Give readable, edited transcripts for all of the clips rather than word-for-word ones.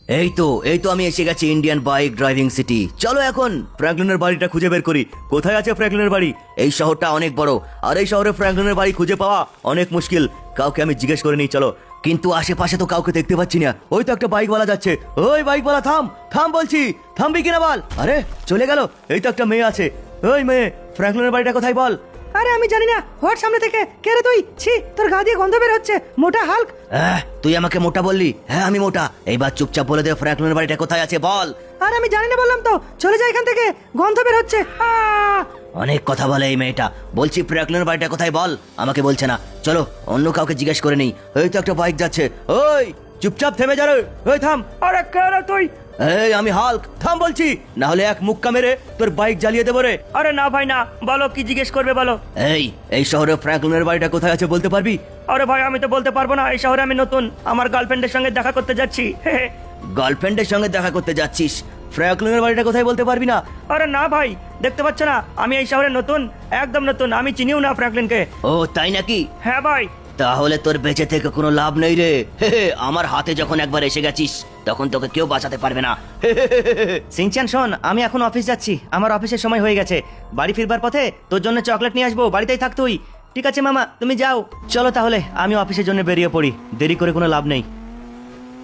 এই তো আমি এসে গেছি ইন্ডিয়ান বাইক ড্রাইভিং সিটি। চলো এখন ফ্র্যাঙ্কলিনের বাড়িটা খুঁজে বের করি। কোথায় আছে ফ্র্যাঙ্কলিনের বাড়ি? এই শহরটা অনেক বড়, আর এই শহরে ফ্র্যাঙ্কলিনের বাড়ি খুঁজে পাওয়া অনেক মুশকিল। কাউকে আমি জিজ্ঞেস করে নিই চলো, কিন্তু আশেপাশে তো কাউকে দেখতে পাচ্ছি না। ওই তো একটা বাইকওয়ালা যাচ্ছে। ওই বাইকওয়ালা থাম থাম বলছি, থামবি কিনা বল। আরে চলে গেল। এই তো একটা মেয়ে আছে। ওই মেয়ে, ফ্র্যাঙ্কলিনের বাড়িটা কোথায় বল? আরে আমি জানি না, হোয়াট সামনে থেকে। কে রে তুই? ছি, তোর গা দিয়ে গন্ধ বের হচ্ছে, মোটা হাল্ক। তুই আমাকে মোটা বললি? হ্যাঁ আমি মোটা। এইবার চুপচাপ বলে দে ফ্র্যাঙ্কলিনের বাড়িটা কোথায় আছে বল। আরে আমি জানি না বললাম তো, চলে যা এখান থেকে, গন্ধ বের হচ্ছে। অনেক কথা বলে এই মেয়েটা। বলছি ফ্র্যাঙ্কলিনের বাড়িটা কোথায় বল, আমাকে বলছে না। চলো অন্য কাউকে জিজ্ঞেস করে নেই। ওই তো একটা বাইক যাচ্ছে। ওই চুপচাপ থেমে যা রে। ওই থাম। আরে কে রে তুই? এই আমি হাল্ক, থাম বলছি, না হলে এক মুক্কা মেরে তোর বাইক জ্বালিয়ে দেবো রে। আরে না ভাই না, বলো কি জিজ্ঞেস করবে বলো। এই শহরে ফ্র্যাঙ্কলিনের বাড়িটা কোথায় আছে বলতে পারবি? আরে ভাই আমি তো বলতে পারবো না, এই শহরে আমি নতুন, আমার গার্লফ্রেন্ডের সঙ্গে দেখা করতে যাচ্ছি। গার্লফ্রেন্ডের সঙ্গে দেখা করতে যাচ্ছিস? ফ্র্যাঙ্কলিনের বাড়িটা কোথায় বলতে পারবি না? আরে না ভাই, দেখতে পাচ্ছ না আমি এই শহরে নতুন, একদম নতুন, আমি চিনিও না ফ্র্যাঙ্কলিনকে। ও তাই নাকি? হ্যাঁ ভাই। তাহলে তোর বেঁচে থেকে কোনো লাভ নেই রে। আমার হাতে যখন একবার এসে গেছিস তখন তোকে কেউ বাঁচাতে পারবে না। সিনচান শোন, আমি এখন অফিস যাচ্ছি, আমার অফিসের সময় হয়ে গেছে। বাড়ি ফিরবার পথে তোর জন্য চকলেট নিয়ে আসবো, বাড়িতেই থাক তুই। ঠিক আছে মামা, তুমি যাও। চলো তাহলে আমি অফিসের জন্য বেরিয়ে পড়ি, দেরি করে কোনো লাভ নেই।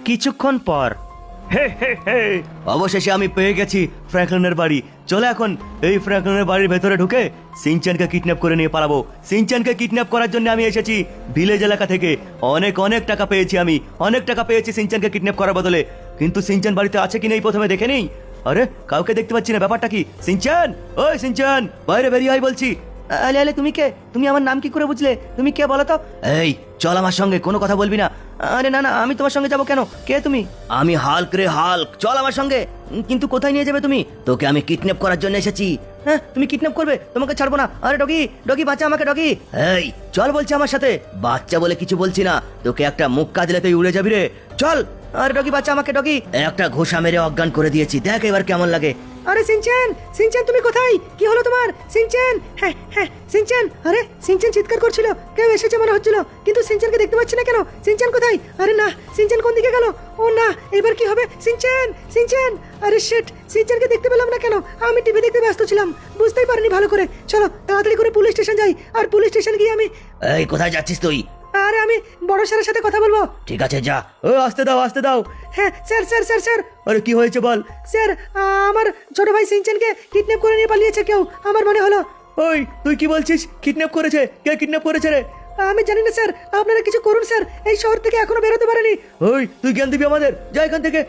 কিছুক্ষণ পর অবশেষে আমি পেয়ে গেছি ফ্র্যাঙ্কলিনের বাড়ি। চলে এখন এই ফ্র্যাঙ্কলিনের বাড়ির ভেতরে ঢুকে সিনচানকে কিডন্যাপ করে নিয়ে পালাবো। সিনচানকে কিডন্যাপ করার জন্য আমি এসেছি ভিলেজ এলাকা থেকে। অনেক অনেক টাকা পেয়েছি, আমি অনেক টাকা পেয়েছি সিনচানকে কিডন্যাপ করার বদলে। কিন্তু সিনচান বাড়িতে আছে কি নেই প্রথমে দেখে নেই। আরে কাউকে দেখতে পাচ্ছি না, ব্যাপারটা কি? সিনচান, ওই সিনচান, বাইরে বেরিয়ে আয় বলছি। আলে আলে, তুমি কে? তুমি আমার নাম কি করে বুঝলে? তুমি কে বলো তো? এই চল আমার সঙ্গে, কোনো কথা বলবি না। আরে না না, আমি তোমার সঙ্গে যাবো কেন? কে তুমি? আমি হাল্ক রে, হাল্ক, চল আমার সঙ্গে। কিন্তু কোথায় নিয়ে যাবে তুমি? তোকে আমি কিডন্যাপ করার জন্য এসেছি। হ্যাঁ তুমি কিডন্যাপ করবে? তোমাকে ছাড়বো না। আরে ডগি, ডগি বাঁচা আমাকে, ডগি। এই চল বলছি আমার সাথে। বাচ্চা বলে কিছু বলছি না, তোকে একটা মুক্কা দিলে তুই উড়ে যাবি রে। চল। আরে ডগি বাঁচা আমাকে, ডগি। একটা ঘোষা মেরে অজ্ঞান করে দিয়েছি, দেখ এবার কেমন লাগে। আরে সিনচান, সিনচান তুমি কোথায়? কি হলো তোমার? সিনচান, হ্যাঁ হ্যাঁ সিনচান। আরে সিনচান চিৎকার করছিল, কেউ এসেছে মনে হচ্ছিল, কিন্তু সিনচানকে দেখতে পাচ্ছি না কেন। সিনচান কোথায়? আরে না, সিনচান কোন দিকে গেল? ও না, এবার কি হবে? সিনচান, সিনচান, আরে শিট, সিনচানকে দেখতে পেলাম না কেন? আমি টিভি দেখতে ব্যস্ত ছিলাম, বুঝতেই পারিনি ভালো করে। চলো তাড়াতাড়ি করে পুলিশ স্টেশন যাই, আর পুলিশ স্টেশন গিয়ে আমি। এই কোথায় যাচ্ছিস তুই? আরে আমি বড় স্যারের সাথে কথা বলবো। ঠিক আছে যা। ও আসতে দাও, আসতে দাও। হ্যাঁ স্যার স্যার স্যার স্যার। আরে কি হয়েছে বল। স্যার আমার ছোট ভাই সিনচানকে কিডন্যাপ করে নিয়ে পালিয়েছে কেউ, আমার মনে হলো। ওই তুই কি বলছিস? কিডন্যাপ করেছে? কে কিডন্যাপ করেছে রে? আমি জানি না স্যার, আপনারা কিছু করুন স্যার, এই শহর থেকে এখনো বেরোতে পারেনি। ওই তুই জ্ঞান দিবি আমাদের, যা এখান থেকে।